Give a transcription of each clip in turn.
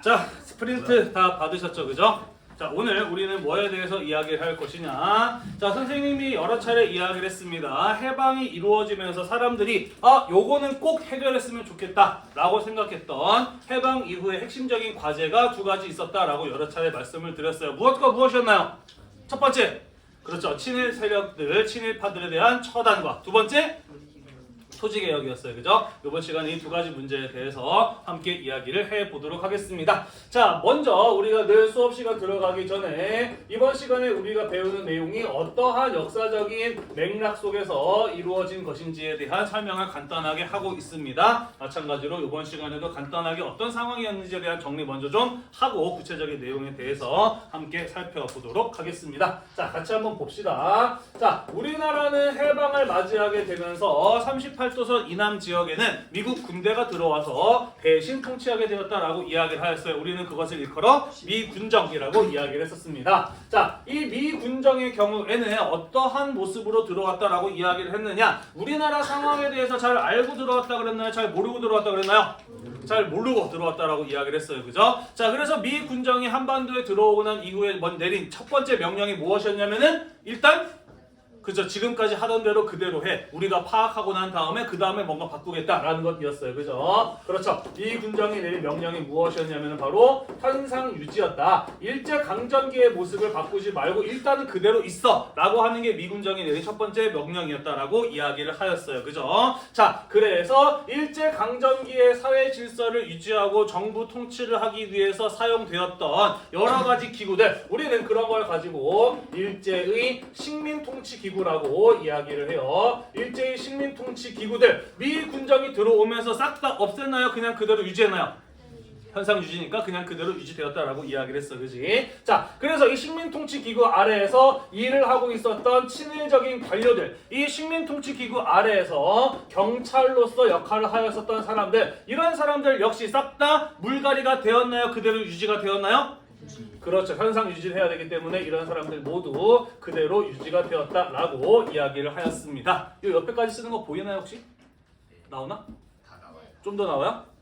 자, 스프린트 다 받으셨죠, 그죠? 자, 오늘 우리는 뭐에 대해서 이야기를 할 것이냐. 자, 선생님이 여러 차례 이야기를 했습니다. 해방이 이루어지면서 사람들이 요거는 꼭 해결했으면 좋겠다 라고 생각했던 해방 이후의 핵심적인 과제가 두 가지 있었다라고 여러 차례 말씀을 드렸어요. 무엇과 무엇이었나요? 첫 번째, 그렇죠, 친일 세력들, 친일파들에 대한 처단과 두 번째, 토지개혁이었어요. 그죠? 이번 시간에 이 두 가지 문제에 대해서 함께 이야기를 해보도록 하겠습니다. 자, 먼저 우리가 늘 수업 시간 들어가기 전에 이번 시간에 우리가 배우는 내용이 어떠한 역사적인 맥락 속에서 이루어진 것인지에 대한 설명을 간단하게 하고 있습니다. 마찬가지로 이번 시간에도 간단하게 어떤 상황이었는지에 대한 정리 먼저 좀 하고 구체적인 내용에 대해서 함께 살펴보도록 하겠습니다. 자, 같이 한번 봅시다. 자, 우리나라는 해방을 맞이하게 되면서 38도선 이남 지역에는 미국 군대가 들어와서 대신 통치하게 되었다라고 이야기를 하였어요. 우리는 그것을 일컬어 미군정이라고 이야기를 했었습니다. 자, 이 미군정의 경우에는 어떠한 모습으로 들어왔다라고 이야기를 했느냐? 우리나라 상황에 대해서 잘 알고 들어왔다 그랬나요? 잘 모르고 들어왔다 그랬나요? 잘 모르고 들어왔다라고 이야기를 했어요. 그죠? 자, 그래서 미군정이 한반도에 들어오고 난 이후에 내린 첫 번째 명령이 무엇이었냐면은 일단 그죠, 지금까지 하던 대로 그대로 해. 우리가 파악하고 난 다음에 그 다음에 뭔가 바꾸겠다라는 것이었어요. 그죠? 그렇죠. 이 군정이 내린 명령이 무엇이었냐면 바로 현상 유지였다. 일제강점기의 모습을 바꾸지 말고 일단은 그대로 있어 라고 하는 게 미군정이 내린 첫 번째 명령이었다라고 이야기를 하였어요. 그죠? 자, 그래서 일제강점기의 사회 질서를 유지하고 정부 통치를 하기 위해서 사용되었던 여러 가지 기구들, 우리는 그런 걸 가지고 일제의 식민통치 기구라고 이야기를 해요. 일제의 식민통치 기구들, 미군정이 들어오면서 싹 다 없앴나요? 그냥 그대로 유지했나요? 현상 유지니까 그냥 그대로 유지되었다라고 이야기를 했어. 그지? 자, 그래서 이 식민통치 기구 아래에서 일을 하고 있었던 친일적인 관료들, 이 식민통치 기구 아래에서 경찰로서 역할을 하였었던 사람들, 이런 사람들 역시 싹 다 물갈이가 되었나요? 그대로 유지가 되었나요? 그렇죠. 현상 유지를 해야 되기 때문에 이런 사람들 모두 그대로 유지가 되었다라고 이야기를 하였습니다. 이 옆에까지 쓰는 거 보이나요 혹시? 나오나? 다 나와요. 좀 더 나와요?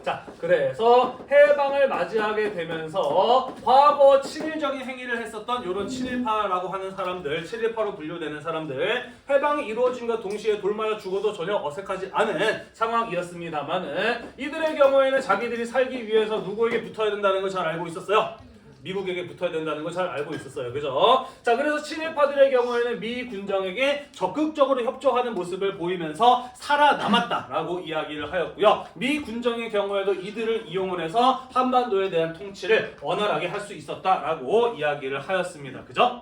자, 그래서 해방을 맞이하게 되면서 과거 친일적인 행위를 했었던 이런 친일파라고 하는 사람들, 친일파로 분류되는 사람들, 해방이 이루어진과 동시에 돌맞아 죽어도 전혀 어색하지 않은 상황이었습니다만은 이들의 경우에는 자기들이 살기 위해서 누구에게 붙어야 된다는 걸 잘 알고 있었어요. 미국에게 붙어야 된다는 걸 잘 알고 있었어요. 그죠? 자, 그래서 친일파들의 경우에는 미 군정에게 적극적으로 협조하는 모습을 보이면서 살아남았다라고 이야기를 하였고요. 미 군정의 경우에도 이들을 이용을 해서 한반도에 대한 통치를 원활하게 할 수 있었다라고 이야기를 하였습니다. 그죠?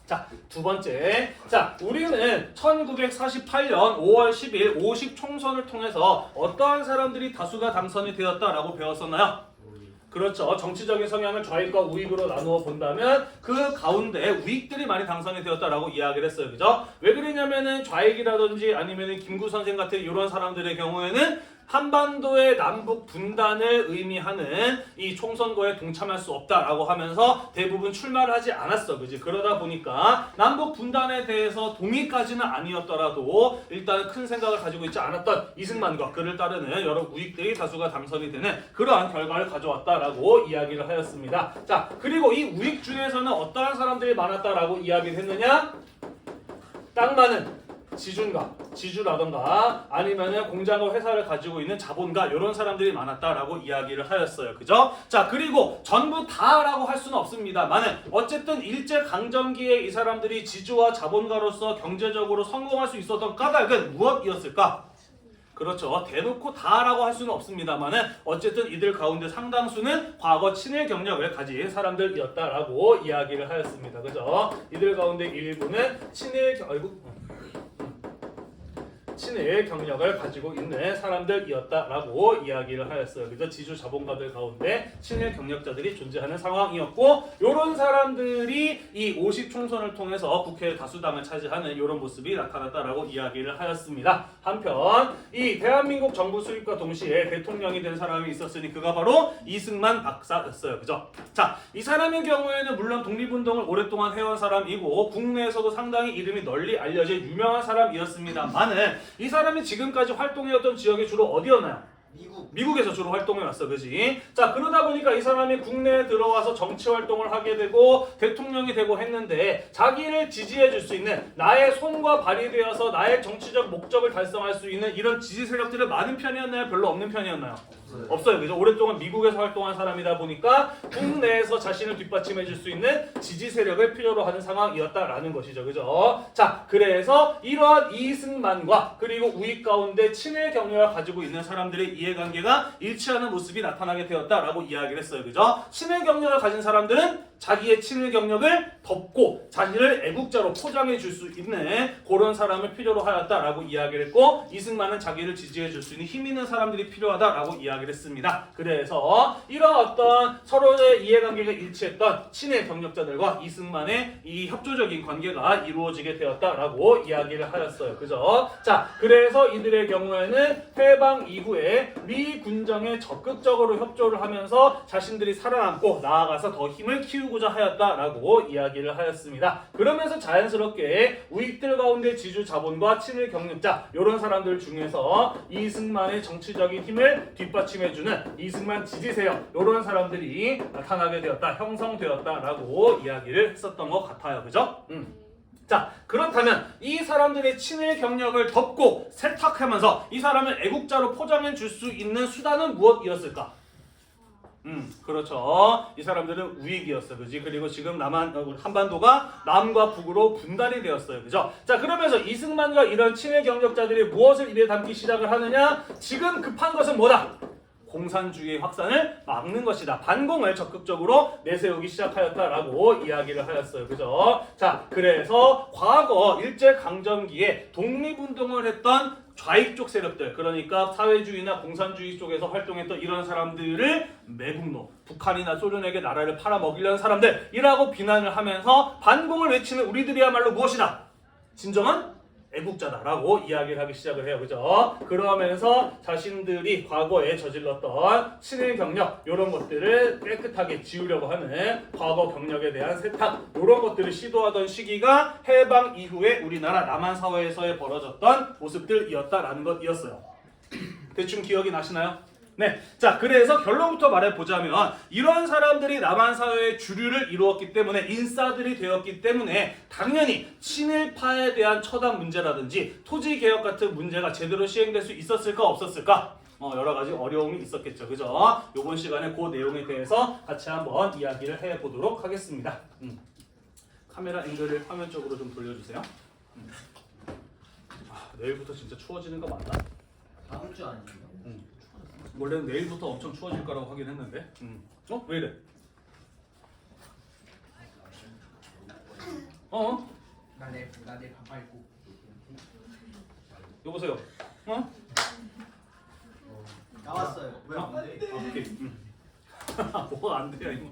자, 두 번째. 자, 우리는 1948년 5월 10일 50 총선을 통해서 어떠한 사람들이 다수가 당선이 되었다라고 배웠었나요? 그렇죠. 정치적인 성향을 좌익과 우익으로 나누어 본다면 그 가운데 우익들이 많이 당선이 되었다라고 이야기를 했어요. 그죠? 왜 그러냐면은 좌익이라든지 아니면은 김구 선생 같은 이런 사람들의 경우에는 한반도의 남북 분단을 의미하는 이 총선거에 동참할 수 없다라고 하면서 대부분 출마를 하지 않았어. 그지? 그러다 보니까 남북 분단에 대해서 동의까지는 아니었더라도 일단 큰 생각을 가지고 있지 않았던 이승만과 그를 따르는 여러 우익들이 다수가 당선이 되는 그러한 결과를 가져왔다라고 이야기를 하였습니다. 자, 그리고 이 우익 중에서는 어떠한 사람들이 많았다라고 이야기를 했느냐? 땅 많은 지주라던가 아니면은 공장과 회사를 가지고 있는 자본가 이런 사람들이 많았다라고 이야기를 하였어요. 그죠? 자, 그리고 전부 다라고 할 수는 없습니다만은 어쨌든 일제강점기에 이 사람들이 지주와 자본가로서 경제적으로 성공할 수 있었던 까닭은 무엇이었을까? 그렇죠. 대놓고 다라고 할 수는 없습니다만은 어쨌든 이들 가운데 상당수는 과거 친일 경력을 가진 사람들이었다라고 이야기를 하였습니다. 그죠? 이들 가운데 일부는 친일 경력을 가지고 있는 사람들이었다라고 이야기를 하였어요. 그래서 지주 자본가들 가운데 친일 경력자들이 존재하는 상황이었고, 이런 사람들이 이 50 총선을 통해서 국회 다수당을 차지하는 이런 모습이 나타났다라고 이야기를 하였습니다. 한편 이 대한민국 정부 수립과 동시에 대통령이 된 사람이 있었으니 그가 바로 이승만 박사였어요. 그죠? 자, 이 사람의 경우에는 물론 독립운동을 오랫동안 해온 사람이고 국내에서도 상당히 이름이 널리 알려진 유명한 사람이었습니다만은 이 사람이 지금까지 활동해왔던 지역이 주로 어디였나요? 미국에서 주로 활동해 왔어, 그지? 자, 그러다 보니까 이 사람이 국내에 들어와서 정치 활동을 하게 되고 대통령이 되고 했는데 자기를 지지해 줄 수 있는 나의 손과 발이 되어서 나의 정치적 목적을 달성할 수 있는 이런 지지 세력들이 많은 편이었나요? 별로 없는 편이었나요? 없어요, 그죠? 오랫동안 미국에서 활동한 사람이다 보니까 국내에서 자신을 뒷받침해 줄 수 있는 지지 세력을 필요로 하는 상황이었다라는 것이죠, 그죠? 자, 그래서 이러한 이승만과 그리고 우익 가운데 친일 경력을 가지고 있는 사람들의 이해관계가 일치하는 모습이 나타나게 되었다라고 이야기를 했어요, 그죠? 친일 경력을 가진 사람들은 자기의 친일 경력을 덮고 자신을 애국자로 포장해 줄 수 있는 그런 사람을 필요로 하였다라고 이야기를 했고, 이승만은 자기를 지지해 줄 수 있는 힘 있는 사람들이 필요하다라고 이야기를 했습니다. 그래서 이런 어떤 서로의 이해관계가 일치했던 친일 경력자들과 이승만의 이 협조적인 관계가 이루어지게 되었다라고 이야기를 하였어요, 그죠? 자, 그래서 이들의 경우에는 해방 이후에 미 군정에 적극적으로 협조를 하면서 자신들이 살아남고 나아가서 더 힘을 키우고자 하였다라고 이야기를 하였습니다. 그러면서 자연스럽게 우익들 가운데 지주 자본과 친일 경력자 이런 사람들 중에서 이승만의 정치적인 힘을 뒷받침해주는 이승만 지지세력 이런 사람들이 나타나게 되었다, 형성되었다라고 이야기를 했었던 것 같아요, 그죠? 자, 그렇다면 이 사람들의 친일 경력을 덮고 세탁하면서 이 사람을 애국자로 포장해 줄 수 있는 수단은 무엇이었을까? 그렇죠. 이 사람들은 우익이었어요, 그지? 그리고 지금 한반도가 남과 북으로 분단이 되었어요, 그죠? 자, 그러면서 이승만과 이런 친일 경력자들이 무엇을 입에 담기 시작을 하느냐? 지금 급한 것은 뭐다? 공산주의의 확산을 막는 것이다. 반공을 적극적으로 내세우기 시작하였다라고 이야기를 하였어요, 그죠? 자, 그래서 과거 일제강점기에 독립운동을 했던 좌익 쪽 세력들, 그러니까 사회주의나 공산주의 쪽에서 활동했던 이런 사람들을 매국노, 북한이나 소련에게 나라를 팔아먹이려는 사람들이라고 비난을 하면서 반공을 외치는 우리들이야말로 무엇이다? 진정한 애국자다라고 이야기를 하기 시작을 해요, 그죠? 그러면서 자신들이 과거에 저질렀던 친일 경력 이런 것들을 깨끗하게 지우려고 하는 과거 경력에 대한 세탁 이런 것들을 시도하던 시기가 해방 이후에 우리나라 남한 사회에서의 벌어졌던 모습들이었다라는 것이었어요. 대충 기억이 나시나요? 네, 자, 그래서 결론부터 말해보자면 이런 사람들이 남한 사회의 주류를 이루었기 때문에 인싸들이 되었기 때문에 당연히 친일파에 대한 처단 문제라든지 토지개혁 같은 문제가 제대로 시행될 수 있었을까 없었을까? 여러 가지 어려움이 있었겠죠, 그죠? 이번 시간에 그 내용에 대해서 같이 한번 이야기를 해보도록 하겠습니다. 카메라 앵글을 화면 쪽으로 좀 돌려주세요. 내일부터 진짜 추워지는 거 맞나? 다음 주 아니에요? 원래는 내일부터 엄청 추워질 거라고 하긴 했는데 왜 이래? 나 내일 반팔 입고. 여보세요? 나왔어요. 왜 안 돼? 오케이. 뭐가 안 돼요, 이거.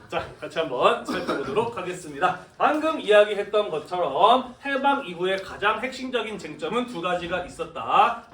자, 같이 한번 살펴보도록 하겠습니다. 방금 이야기했던 것처럼 해방 이후에 가장 핵심적인 쟁점은 두 가지가 있었다.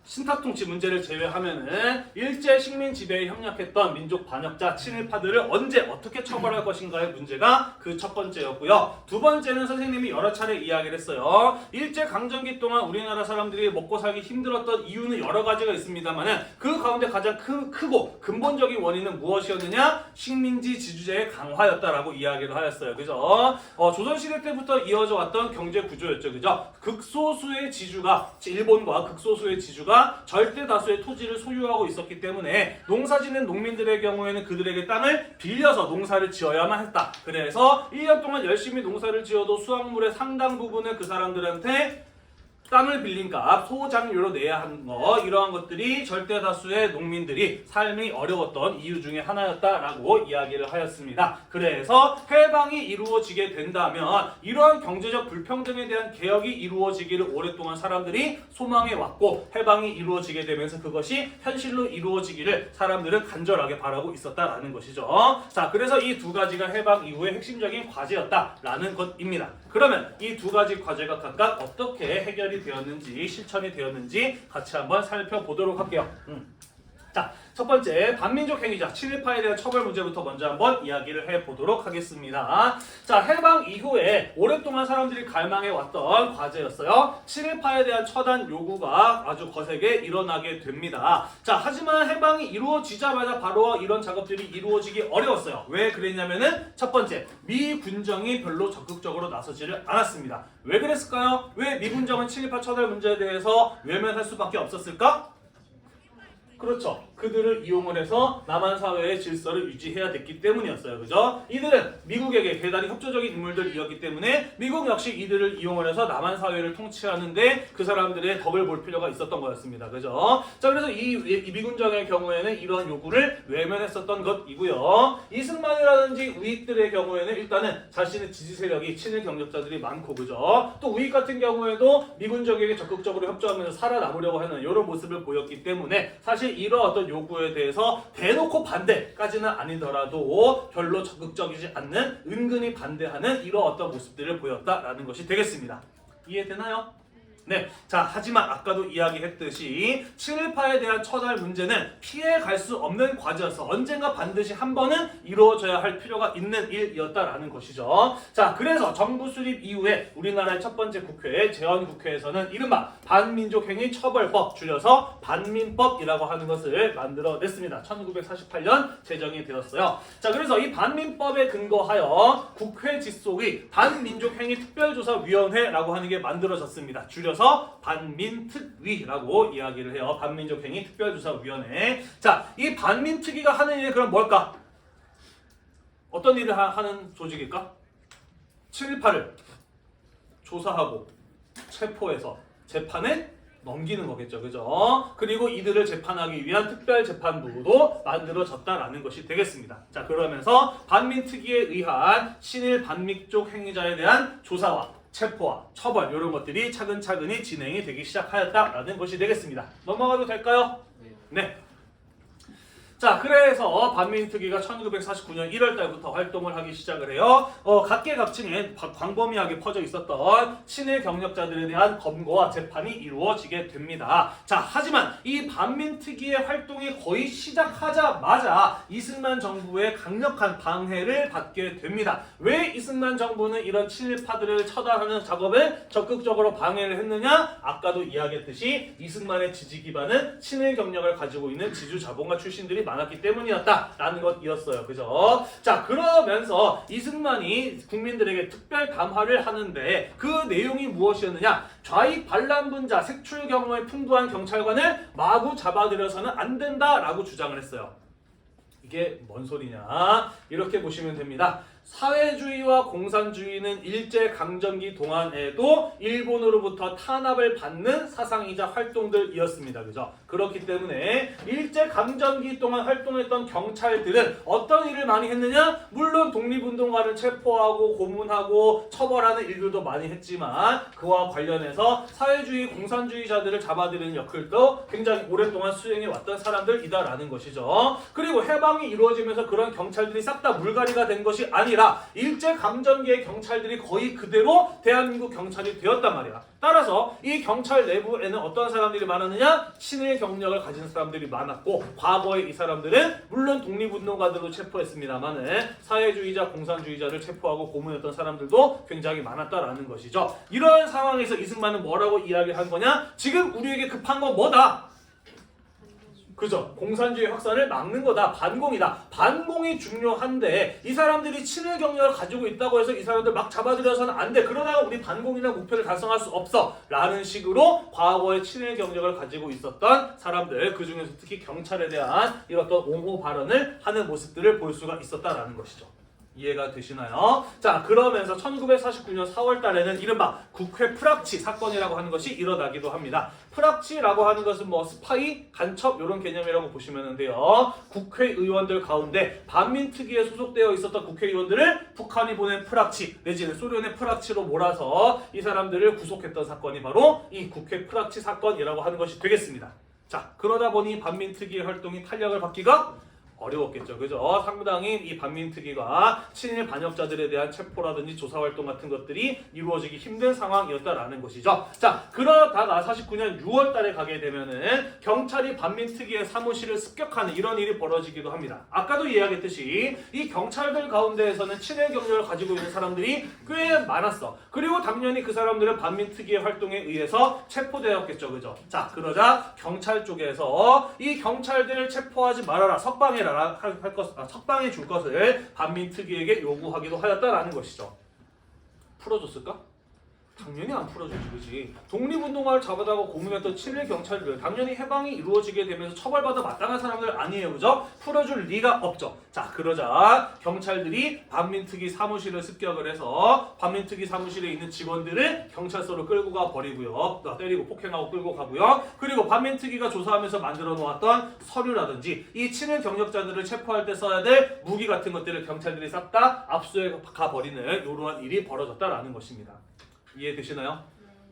신탁통치 문제를 제외하면은 일제 식민 지배에 협력했던 민족 반역자 친일파들을 언제 어떻게 처벌할 것인가의 문제가 그 첫 번째였고요. 두 번째는 선생님이 여러 차례 이야기를 했어요. 일제 강점기 동안 우리나라 사람들이 먹고 살기 힘들었던 이유는 여러 가지가 있습니다만은 그 가운데 가장 크고 근본적인 원인은 무엇이었느냐? 식민지 지주제의 강화였다라고 이야기를 하였어요, 그죠? 조선시대 때부터 이어져 왔던 경제 구조였죠, 그죠? 극소수의 지주가 일본과 극소수의 지주가 절대 다수의 토지를 소유하고 있었기 때문에 농사짓는 농민들의 경우에는 그들에게 땅을 빌려서 농사를 지어야만 했다. 그래서 1년 동안 열심히 농사를 지어도 수확물의 상당 부분을 그 사람들한테 땅을 빌린 값, 소장료로 내야 하는 거, 이러한 것들이 절대 다수의 농민들이 삶이 어려웠던 이유 중에 하나였다라고 이야기를 하였습니다. 그래서 해방이 이루어지게 된다면 이러한 경제적 불평등에 대한 개혁이 이루어지기를 오랫동안 사람들이 소망해 왔고, 해방이 이루어지게 되면서 그것이 현실로 이루어지기를 사람들은 간절하게 바라고 있었다라는 것이죠. 자, 그래서 이 두 가지가 해방 이후의 핵심적인 과제였다라는 것입니다. 그러면 이 두 가지 과제가 각각 어떻게 해결이 되었는지, 실천이 되었는지 같이 한번 살펴보도록 할게요. 자, 첫 번째 반민족 행위자 친일파에 대한 처벌 문제부터 먼저 한번 이야기를 해보도록 하겠습니다. 자, 해방 이후에 오랫동안 사람들이 갈망해왔던 과제였어요. 친일파에 대한 처단 요구가 아주 거세게 일어나게 됩니다. 자, 하지만 해방이 이루어지자마자 바로 이런 작업들이 이루어지기 어려웠어요. 왜 그랬냐면은 첫 번째, 미 군정이 별로 적극적으로 나서지를 않았습니다. 왜 그랬을까요? 왜 미 군정은 친일파 처벌 문제에 대해서 외면할 수밖에 없었을까? 그렇죠. 그들을 이용을 해서 남한 사회의 질서를 유지해야 됐기 때문이었어요. 그죠? 이들은 미국에게 대단히 협조적인 인물들이었기 때문에 미국 역시 이들을 이용을 해서 남한 사회를 통치하는데 그 사람들의 덕을 볼 필요가 있었던 거였습니다. 그죠? 자, 그래서 이 미군정의 경우에는 이러한 요구를 외면했었던 것이고요. 이승만이라든지 우익들의 경우에는 일단은 자신의 지지 세력이 친일 경력자들이 많고, 그죠? 또 우익 같은 경우에도 미군정에게 적극적으로 협조하면서 살아남으려고 하는 이런 모습을 보였기 때문에 사실 이런 어떤 요구에 대해서 대놓고 반대까지는 아니더라도 별로 적극적이지 않는 은근히 반대하는 이런 어떤 모습들을 보였다라는 것이 되겠습니다. 이해되나요? 네, 자, 하지만 아까도 이야기했듯이 친일파에 대한 처벌 문제는 피해갈 수 없는 과제여서 언젠가 반드시 한 번은 이루어져야 할 필요가 있는 일이었다라는 것이죠. 자, 그래서 정부 수립 이후에 우리나라의 첫 번째 국회, 재헌국회에서는 이른바 반민족행위 처벌법, 줄여서 반민법이라고 하는 것을 만들어냈습니다. 1948년 제정이 되었어요. 자, 그래서 이 반민법에 근거하여 국회 직속의 반민족행위 특별조사위원회라고 하는 게 만들어졌습니다. 줄여서 반민특위라고 이야기를 해요. 반민족행위 특별조사위원회. 자, 이 반민특위가 하는 일이 그럼 뭘까? 어떤 일을 하는 조직일까? 친일파를 조사하고 체포해서 재판에 넘기는 거겠죠. 그죠? 그리고 이들을 재판하기 위한 특별재판부도 만들어졌다라는 것이 되겠습니다. 자, 그러면서 반민특위에 의한 친일 반민족 행위자에 대한 조사와 체포와 처벌 이런 것들이 차근차근히 진행이 되기 시작하였다라는 것이 되겠습니다. 넘어가도 될까요? 네. 자, 그래서 반민특위가 1949년 1월 달부터 활동을 하기 시작을 해요. 각계각층에 광범위하게 퍼져 있었던 친일 경력자들에 대한 검거와 재판이 이루어지게 됩니다. 자, 하지만 이 반민특위의 활동이 거의 시작하자마자 이승만 정부의 강력한 방해를 받게 됩니다. 왜 이승만 정부는 이런 친일파들을 처단하는 작업을 적극적으로 방해를 했느냐? 아까도 이야기했듯이 이승만의 지지 기반은 친일 경력을 가지고 있는 지주자본가 출신들이 많았기 때문이었다라는 것이었어요. 그죠? 자, 그러면서 이승만이 국민들에게 특별 감화를 하는데 그 내용이 무엇이었느냐? 좌익 반란분자 색출 경우에 풍부한 경찰관을 마구 잡아들여서는 안 된다라고 주장을 했어요. 이게 뭔 소리냐? 이렇게 보시면 됩니다. 사회주의와 공산주의는 일제강점기 동안에도 일본으로부터 탄압을 받는 사상이자 활동들이었습니다. 그죠? 그렇기 때문에 일제강점기 동안 활동했던 경찰들은 어떤 일을 많이 했느냐? 물론 독립운동가를 체포하고 고문하고 처벌하는 일들도 많이 했지만 그와 관련해서 사회주의 공산주의자들을 잡아들이는 역할도 굉장히 오랫동안 수행해왔던 사람들이다라는 것이죠. 그리고 해방이 이루어지면서 그런 경찰들이 싹 다 물갈이가 된 것이 아니라 일제강점기의 경찰들이 거의 그대로 대한민국 경찰이 되었단 말이야. 따라서 이 경찰 내부에는 어떤 사람들이 많았느냐? 친일 경력을 가진 사람들이 많았고 과거에 이 사람들은 물론 독립운동가들도 체포했습니다만 사회주의자, 공산주의자를 체포하고 고문했던 사람들도 굉장히 많았다라는 것이죠. 이런 상황에서 이승만은 뭐라고 이야기한 거냐? 지금 우리에게 급한 건 뭐다? 그죠? 공산주의 확산을 막는 거다. 반공이다. 반공이 중요한데 이 사람들이 친일 경력을 가지고 있다고 해서 이 사람들 막 잡아들여서는 안 돼. 그러다가 우리 반공이라는 목표를 달성할 수 없어. 라는 식으로 과거에 친일 경력을 가지고 있었던 사람들, 그 중에서 특히 경찰에 대한 이런 어떤 옹호 발언을 하는 모습들을 볼 수가 있었다라는 것이죠. 이해가 되시나요? 자, 그러면서 1949년 4월 달에는 이른바 국회 프락치 사건이라고 하는 것이 일어나기도 합니다. 프락치라고 하는 것은 뭐 스파이, 간첩 이런 개념이라고 보시면 돼요. 국회의원들 가운데 반민특위에 소속되어 있었던 국회의원들을 북한이 보낸 프락치 내지는 소련의 프락치로 몰아서 이 사람들을 구속했던 사건이 바로 이 국회 프락치 사건이라고 하는 것이 되겠습니다. 자, 그러다 보니 반민특위의 활동이 탄력을 받기가 어려웠겠죠. 그죠? 상당히 이 반민특위가 친일 반역자들에 대한 체포라든지 조사활동 같은 것들이 이루어지기 힘든 상황이었다라는 것이죠. 자, 그러다가 49년 6월 달에 가게 되면은 경찰이 반민특위의 사무실을 습격하는 이런 일이 벌어지기도 합니다. 아까도 이야기했듯이 이 경찰들 가운데에서는 친일 경력을 가지고 있는 사람들이 꽤 많았어. 그리고 당연히 그 사람들은 반민특위의 활동에 의해서 체포되었겠죠. 그죠? 자, 그러자 경찰 쪽에서 이 경찰들을 체포하지 말아라. 석방해 줄 것을 반민특위에게 요구하기도 하였다라는 것이죠. 풀어줬을까? 당연히 안 풀어주지, 그지? 독립운동가를 잡아다가 고문했던 친일 경찰들 당연히 해방이 이루어지게 되면서 처벌받아 마땅한 사람들 아니에요, 그죠? 풀어줄 리가 없죠. 자, 그러자 경찰들이 반민특위 사무실을 습격을 해서 반민특위 사무실에 있는 직원들을 경찰서로 끌고 가 버리고요, 때리고 폭행하고 끌고 가고요. 그리고 반민특위가 조사하면서 만들어 놓았던 서류라든지 이 친일 경력자들을 체포할 때 써야 될 무기 같은 것들을 경찰들이 싹 다 압수해 가 버리는 이러한 일이 벌어졌다라는 것입니다. 이해되시나요?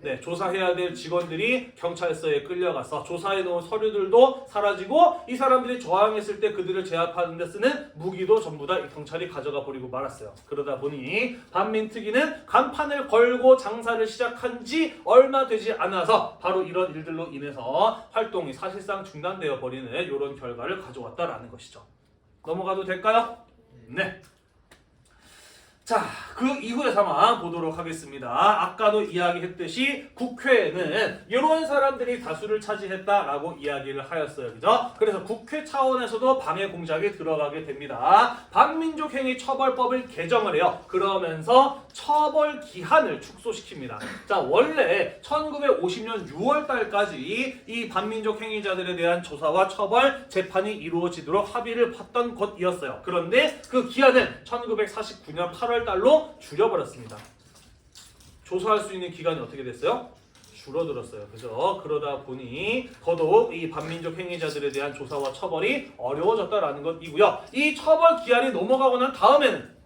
네, 조사해야 될 직원들이 경찰서에 끌려가서 조사해 놓은 서류들도 사라지고 이 사람들이 저항했을 때 그들을 제압하는 데 쓰는 무기도 전부 다 경찰이 가져가 버리고 말았어요. 그러다 보니 반민특위는 간판을 걸고 장사를 시작한 지 얼마 되지 않아서 바로 이런 일들로 인해서 활동이 사실상 중단되어 버리는 이런 결과를 가져왔다라는 것이죠. 넘어가도 될까요? 네. 자, 그 이후의 상황 보도록 하겠습니다. 아까도 이야기했듯이 국회에는 이런 사람들이 다수를 차지했다라고 이야기를 하였어요. 그죠? 그래서 국회 차원에서도 방해 공작에 들어가게 됩니다. 반민족행위 처벌법을 개정을 해요. 그러면서 처벌 기한을 축소시킵니다. 자, 원래 1950년 6월 달까지 이 반민족 행위자들에 대한 조사와 처벌 재판이 이루어지도록 합의를 봤던 것이었어요. 그런데 그 기한은 1949년 8월 달로 줄여버렸습니다. 조사할 수 있는 기간이 어떻게 됐어요? 줄어들었어요. 그죠? 그러다 보니 더더욱 이 반민족 행위자들에 대한 조사와 처벌이 어려워졌다라는 것이고요. 이 처벌 기한이 넘어가고 난 다음에는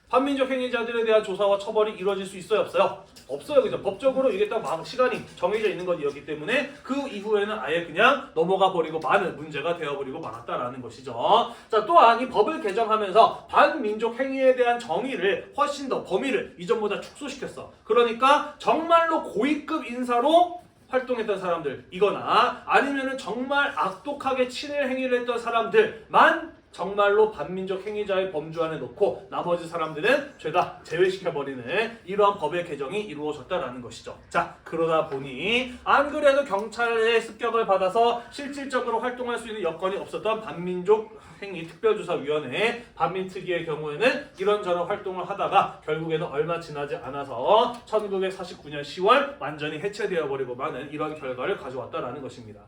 반민족 행위자들에 대한 조사와 처벌이 이루어질 수 있어요? 없어요? 없어요. 그죠? 법적으로 이게 딱 시간이 정해져 있는 것이었기 때문에 그 이후에는 아예 그냥 넘어가 버리고 많은 문제가 되어버리고 말았다라는 것이죠. 자, 또한 이 법을 개정하면서 반민족 행위에 대한 정의를 훨씬 더 범위를 이전보다 축소시켰어. 그러니까 정말로 고위급 인사로 활동했던 사람들이거나 아니면은 정말 악독하게 친일 행위를 했던 사람들만 정말로 반민족 행위자의 범주 안에 놓고 나머지 사람들은 죄다 제외시켜버리는 이러한 법의 개정이 이루어졌다라는 것이죠. 자, 그러다 보니 안 그래도 경찰의 습격을 받아서 실질적으로 활동할 수 있는 여건이 없었던 반민족 행위 특별조사위원회 반민특위의 경우에는 이런저런 활동을 하다가 결국에는 얼마 지나지 않아서 1949년 10월 완전히 해체되어 버리고 마는 이런 결과를 가져왔다라는 것입니다.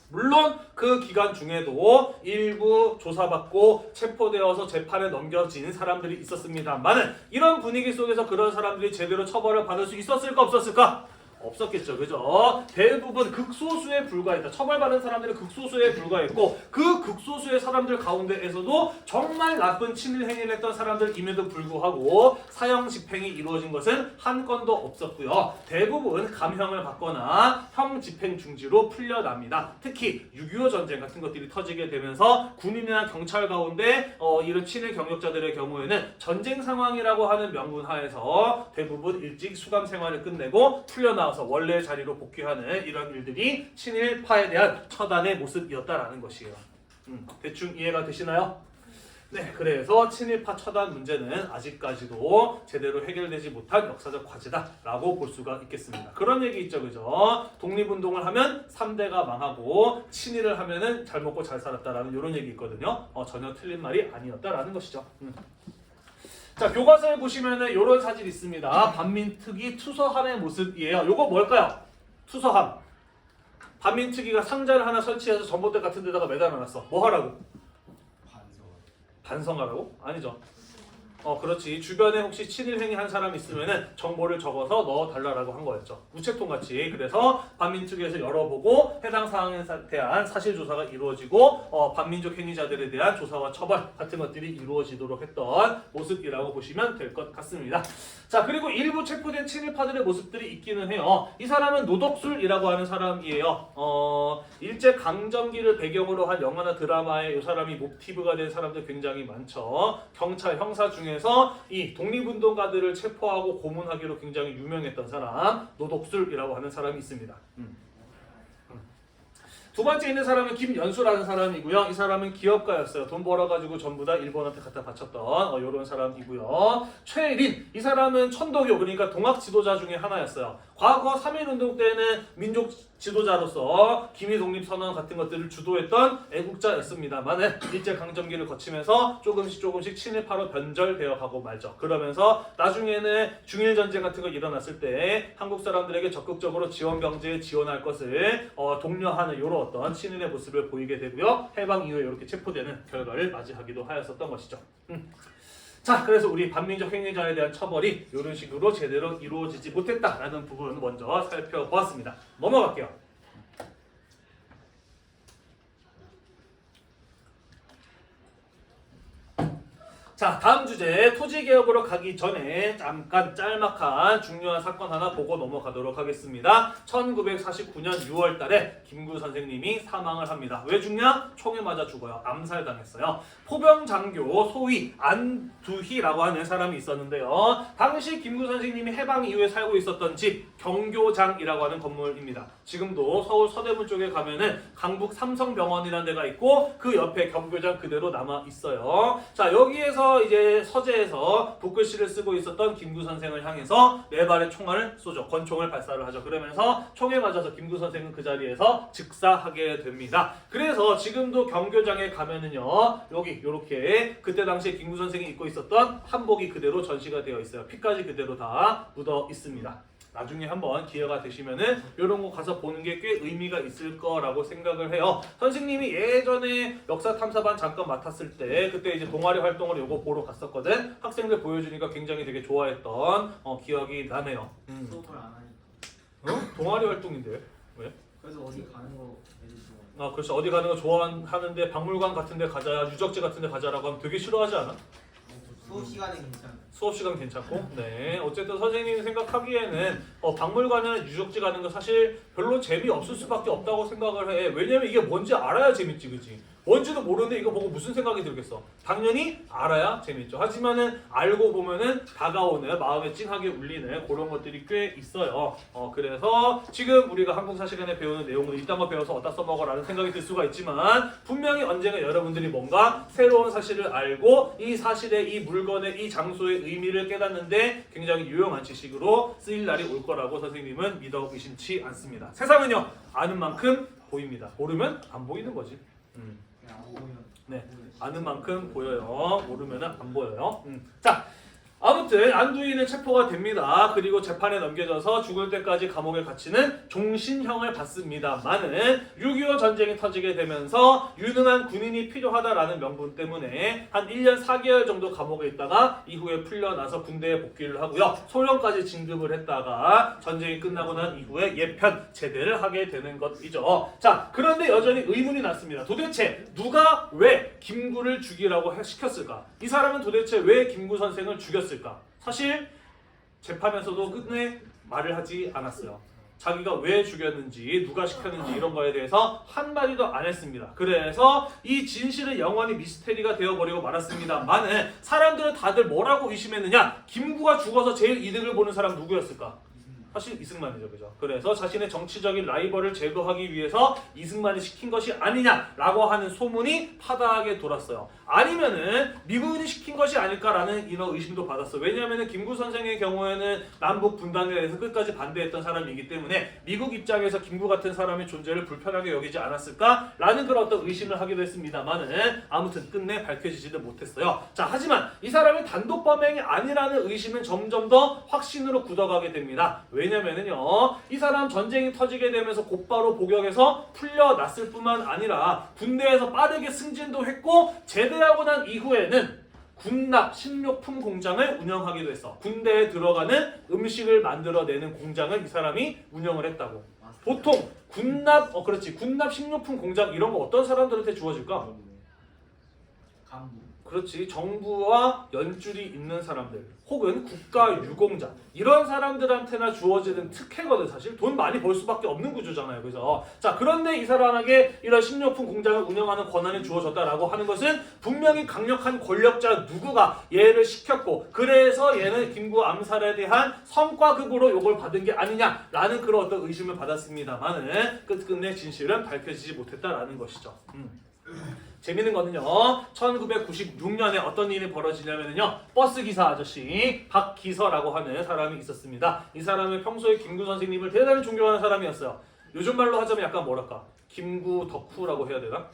물론 그 기간 중에도 일부 조사받고 체포되어서 재판에 넘겨진 사람들이 있었습니다만은 이런 분위기 속에서 그런 사람들이 제대로 처벌을 받을 수 있었을까 없었을까? 없었겠죠. 그죠? 대부분 극소수에 불과했다. 처벌받은 사람들은 극소수에 불과했고 그 극소수의 사람들 가운데에서도 정말 나쁜 친일 행위를 했던 사람들임에도 불구하고 사형 집행이 이루어진 것은 한 건도 없었고요. 대부분 감형을 받거나 형 집행 중지로 풀려납니다. 특히 6.25 전쟁 같은 것들이 터지게 되면서 군인이나 경찰 가운데 이런 친일 경력자들의 경우에는 전쟁 상황이라고 하는 명분 하에서 대부분 일찍 수감 생활을 끝내고 풀려나와서 원래 자리로 복귀하는 이런 일들이 친일파에 대한 처단의 모습이었다라는 것이에요. 대충 이해가 되시나요? 네, 그래서 친일파 처단 문제는 아직까지도 제대로 해결되지 못한 역사적 과제다라고 볼 수가 있겠습니다. 그런 얘기 있죠, 그죠? 독립운동을 하면 3대가 망하고 친일을 하면은 잘 먹고 잘 살았다라는 이런 얘기 있거든요. 전혀 틀린 말이 아니었다라는 것이죠. 자, 교과서에 보시면은 이런 사진 있습니다. 반민특위 투서함의 모습이에요. 요거 뭘까요? 투서함. 반민특위가 상자를 하나 설치해서 전봇대 같은 데다가 매달아놨어. 뭐 하라고? 반성하라고? 아니죠. 그렇지. 주변에 혹시 친일 행위한 사람이 있으면은 정보를 적어서 넣어달라고 한 거였죠. 우체통 같이. 그래서 반민특위에서 열어보고 해당 사항에 대한 사실 조사가 이루어지고 반민족 행위자들에 대한 조사와 처벌 같은 것들이 이루어지도록 했던 모습이라고 보시면 될 것 같습니다. 자, 그리고 일부 체포된 친일파들의 모습들이 있기는 해요. 이 사람은 노덕술이라고 하는 사람이에요. 일제 강점기를 배경으로 한 영화나 드라마에 이 사람이 모티브가 된 사람들 굉장히 많죠. 경찰 형사 중에서 이 독립운동가들을 체포하고 고문하기로 굉장히 유명했던 사람 노덕술이라고 하는 사람이 있습니다. 두 번째 있는 사람은 김연수라는 사람이고요. 이 사람은 기업가였어요. 돈 벌어가지고 전부 다 일본한테 갖다 바쳤던 이런 사람이고요. 최린, 이 사람은 천도교, 그러니까 동학 지도자 중에 하나였어요. 과거 3.1운동 때는 민족 지도자로서 기미독립선언 같은 것들을 주도했던 애국자였습니다만은 일제강점기를 거치면서 조금씩 친일파로 변절되어 가고 말죠. 그러면서 나중에는 중일전쟁 같은 거 일어났을 때 한국 사람들에게 적극적으로 지원병제에 지원할 것을 독려하는 이런 어떤 친일의 모습을 보이게 되고요. 해방 이후에 이렇게 체포되는 결과를 맞이하기도 하였었던 것이죠. 자, 그래서 우리 반민족 행위자에 대한 처벌이 이런 식으로 제대로 이루어지지 못했다라는 부분 먼저 살펴보았습니다. 넘어갈게요. 자, 다음 주제 토지개혁으로 가기 전에 잠깐 짤막한 중요한 사건 하나 보고 넘어가도록 하겠습니다. 1949년 6월 달에 김구 선생님이 사망을 합니다. 왜 죽냐? 총에 맞아 죽어요. 암살당했어요. 포병장교 소위 안두희라고 하는 사람이 있었는데요. 당시 김구 선생님이 해방 이후에 살고 있었던 집 경교장이라고 하는 건물입니다. 지금도 서울 서대문 쪽에 가면은 강북 삼성병원이라는 데가 있고 그 옆에 경교장 그대로 남아 있어요. 자, 여기에서 이제 서재에서 붓글씨를 쓰고 있었던 김구 선생을 향해서 네 발의 총알을 쏘죠. 권총을 발사를 하죠. 그러면서 총에 맞아서 김구 선생은 그 자리에서 즉사하게 됩니다. 그래서 지금도 경교장에 가면은요, 여기 요렇게 그때 당시에 김구 선생이 입고 있었던 한복이 그대로 전시가 되어 있어요. 피까지 그대로 다 묻어 있습니다. 나중에 한번 기회가 되시면은 이런 거 가서 보는 게 꽤 의미가 있을 거라고 생각을 해요. 선생님이 예전에 역사 탐사반 잠깐 맡았을 때 그때 이제 동아리 활동을 요거 보러 갔었거든. 학생들 보여주니까 굉장히 되게 좋아했던 기억이 나네요. 수업을 안 하니까. 동아리 활동인데 왜? 그래서 어디 가는 거 애들 좋아. 그렇지. 어디 가는 거 좋아하는데 박물관 같은 데 가자, 유적지 같은 데 가자라고 하면 되게 싫어하지 않아? 수업 시간에 괜찮아. 수업 시간 괜찮고, 네. 어쨌든 선생님이 생각하기에는 박물관이나 유적지 가는 거 사실 별로 재미 없을 수밖에 없다고 생각을 해. 왜냐면 이게 뭔지 알아야 재밌지, 그지? 뭔지도 모르는데 이거 보고 무슨 생각이 들겠어? 당연히 알아야 재밌죠. 하지만은 알고 보면은 다가오는 마음에 찡하게 울리는 그런 것들이 꽤 있어요. 그래서 지금 우리가 항공사 시간에 배우는 내용을 이딴 거 배워서 어디다 써먹어라는 생각이 들 수가 있지만 분명히 언젠가 여러분들이 뭔가 새로운 사실을 알고 이 사실의 이 물건의 이 장소의 의미를 깨닫는데 굉장히 유용한 지식으로 쓰일 날이 올 거라고 선생님은 믿어 의심치 않습니다. 세상은요, 아는 만큼 보입니다. 모르면 안 보이는 거지. 안 보면. 네, 아는 만큼 보여요. 모르면 안 보여요. 자, 아무튼 안두희는 체포가 됩니다. 그리고 재판에 넘겨져서 죽을 때까지 감옥에 갇히는 종신형을 받습니다만은 6.25 전쟁이 터지게 되면서 유능한 군인이 필요하다라는 명분 때문에 한 1년 4개월 정도 감옥에 있다가 이후에 풀려나서 군대에 복귀를 하고요. 소령까지 진급을 했다가 전쟁이 끝나고 난 이후에 예편 제대를 하게 되는 것이죠. 자, 그런데 여전히 의문이 났습니다. 도대체 누가 왜 김구를 죽이라고 시켰을까? 이 사람은 도대체 왜 김구 선생을 죽였을까? 사실 재판에서도 끝내 말을 하지 않았어요. 자기가 왜 죽였는지, 누가 시켰는지 이런 거에 대해서 한마디도 안 했습니다. 그래서 이 진실은 영원히 미스테리가 되어버리고 말았습니다만은 사람들은 다들 뭐라고 의심했느냐? 김구가 죽어서 제일 이득을 보는 사람 누구였을까? 사실 이승만이죠, 그죠? 그래서 자신의 정치적인 라이벌을 제거하기 위해서 이승만이 시킨 것이 아니냐라고 하는 소문이 파다하게 돌았어요. 아니면은 미군이 시킨 것이 아닐까라는 이런 의심도 받았어. 왜냐하면은 김구 선생의 경우에는 남북 분단에 대해서 끝까지 반대했던 사람이기 때문에 미국 입장에서 김구 같은 사람의 존재를 불편하게 여기지 않았을까라는 그런 어떤 의심을 하기도 했습니다만은 아무튼 끝내 밝혀지지는 못했어요. 자, 하지만 이 사람이 단독 범행이 아니라는 의심은 점점 더 확신으로 굳어가게 됩니다. 왜냐면은요, 이 사람 전쟁이 터지게 되면서 곧바로 복역에서 풀려났을 뿐만 아니라 군대에서 빠르게 승진도 했고 제대하고 난 이후에는 군납 식료품 공장을 운영하기도 했어. 군대에 들어가는 음식을 만들어내는 공장을 이 사람이 운영을 했다고. 보통 군납 그렇지 군납 식료품 공장 이런 거 어떤 사람들한테 주어질까? 간부. 그렇지 정부와 연줄이 있는 사람들 혹은 국가 유공자 이런 사람들한테나 주어지는 특혜거든. 사실 돈 많이 벌 수밖에 없는 구조잖아요. 그래서 자 그런데 이 사람에게 이런 식료품 공장을 운영하는 권한이 주어졌다라고 하는 것은 분명히 강력한 권력자 누구가 얘를 시켰고 그래서 얘는 김구 암살에 대한 성과급으로 요걸 받은 게 아니냐라는 그런 어떤 의심을 받았습니다만은 끝끝내 진실은 밝혀지지 못했다라는 것이죠. 재밌는 거는요. 1996년에 어떤 일이 벌어지냐면요. 버스기사 아저씨 박기서라고 하는 사람이 있었습니다. 이 사람은 평소에 김구 선생님을 대단히 존경하는 사람이었어요. 요즘 말로 하자면 약간 뭐랄까 김구 덕후라고 해야 되나?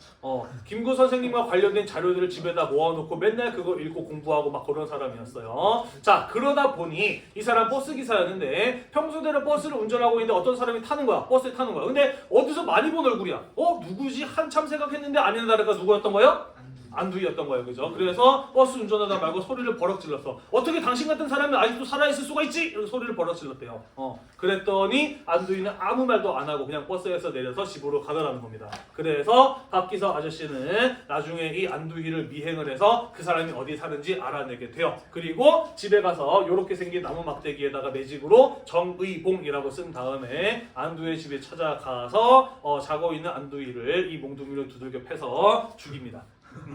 김구 선생님과 관련된 자료들을 집에다 모아놓고 맨날 그거 읽고 공부하고 막 그런 사람이었어요. 자 그러다 보니 이 사람 버스기사였는데 평소대로 버스를 운전하고 있는데 어떤 사람이 타는 거야. 버스에 타는 거야. 근데 어디서 많이 본 얼굴이야. 누구지? 한참 생각했는데 아니나 다를까 누구였던 거예요? 안두희였던 거예요. 그죠? 그래서 버스 운전하다 말고 소리를 버럭 질렀어. 어떻게 당신 같은 사람이 아직도 살아있을 수가 있지? 이러면서 소리를 버럭 질렀대요. 그랬더니 안두희는 아무 말도 안 하고 그냥 버스에서 내려서 집으로 가더라는 겁니다. 그래서 박기서 아저씨는 나중에 이 안두희를 미행을 해서 그 사람이 어디 사는지 알아내게 돼요. 그리고 집에 가서 이렇게 생긴 나무 막대기에다가 매직으로 정의봉이라고 쓴 다음에 안두희의 집에 찾아가서 자고 있는 안두희를 이 몽둥이로 두들겨 패서 죽입니다.